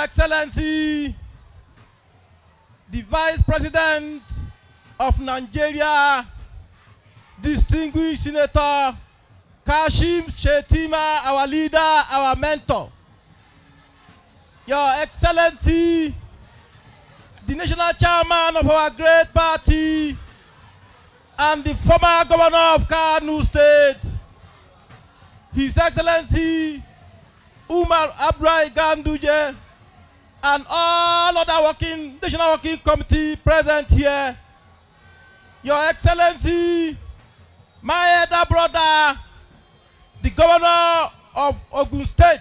Your Excellency, the Vice President of Nigeria, distinguished Senator Kashim Shettima, our leader, our mentor. Your Excellency, the national chairman of our great party and the former governor of Kano State, His Excellency Umar Abrai Ganduje, and all other national working committee present here. Your Excellency, my elder brother, the governor of Ogun State,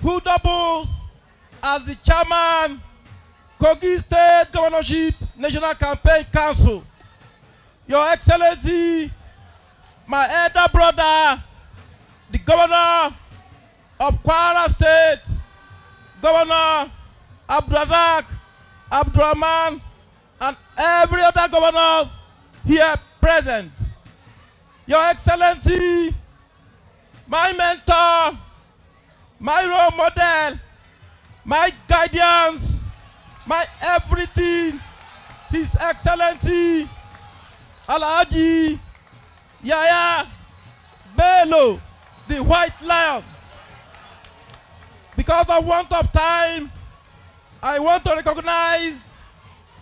who doubles as the chairman, Kogi State Governorship National Campaign Council. Your Excellency, my elder brother, the governor of Kwara State, Governor Abdulrazak, Abdurrahman, and every other governor here present. Your Excellency, my mentor, my role model, my guidance, my everything, His Excellency Alhaji Yaya Bello, the White Lion. Because of want of time, I want to recognize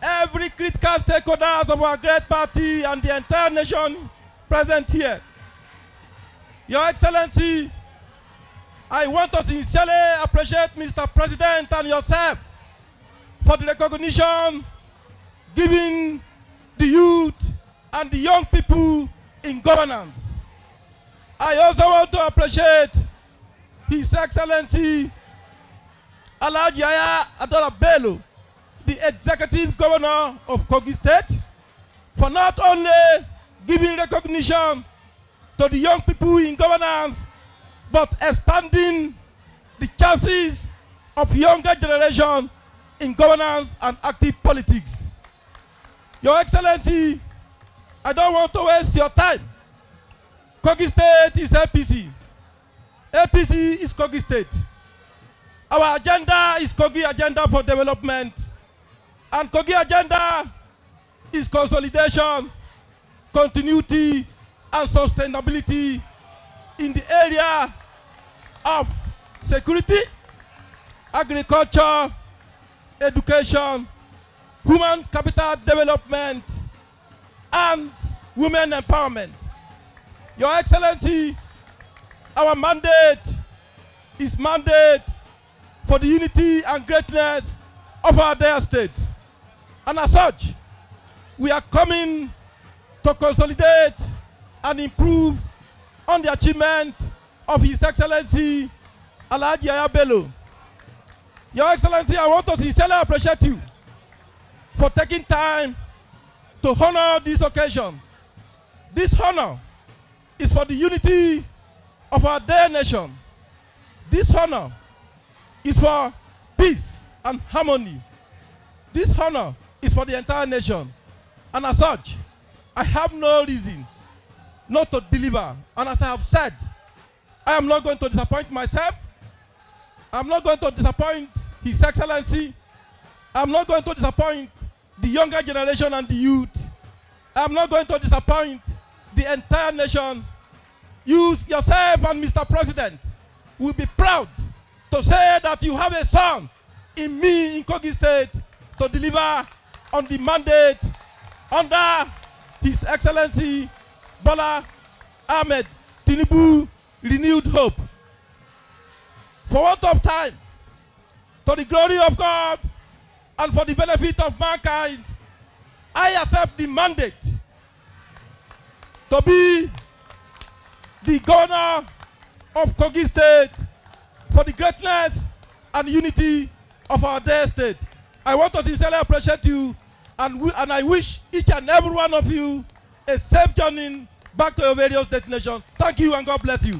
every critical stakeholders of our great party and the entire nation present here. Your Excellency, I want to sincerely appreciate Mr. President and yourself for the recognition given the youth and the young people in governance. I also want to appreciate His Excellency Alhaji Yaya Adola Bello, the Executive Governor of Kogi State, for not only giving recognition to the young people in governance, but expanding the chances of younger generation in governance and active politics. Your Excellency, I don't want to waste your time. Kogi State is APC. APC is Kogi State. Our agenda is Kogi Agenda for Development. And Kogi Agenda is consolidation, continuity, and sustainability in the area of security, agriculture, education, human capital development, and women empowerment. Your Excellency, our mandate is mandate for the unity and greatness of our dear state. And as such, we are coming to consolidate and improve on the achievement of His Excellency Alhaji Yaya Bello. Your Excellency, I want to sincerely appreciate you for taking time to honor this occasion. This honor is for the unity of our dear nation. This honor is for peace and harmony. This honor is for the entire nation. And as such, I have no reason not to deliver. And as I have said, I am not going to disappoint myself. I'm not going to disappoint His Excellency. I'm not going to disappoint the younger generation and the youth. I'm not going to disappoint the entire nation. You yourself and Mr. President will be proud to say that you have a son in me in Kogi State to deliver on the mandate under His Excellency Bola Ahmed Tinubu renewed hope. For want of time, to the glory of God and for the benefit of mankind, I accept the mandate to be the governor of Kogi State for the greatness and unity of our dear state. I want to sincerely appreciate you, and I wish each and every one of you a safe journey back to your various destinations. Thank you and God bless you.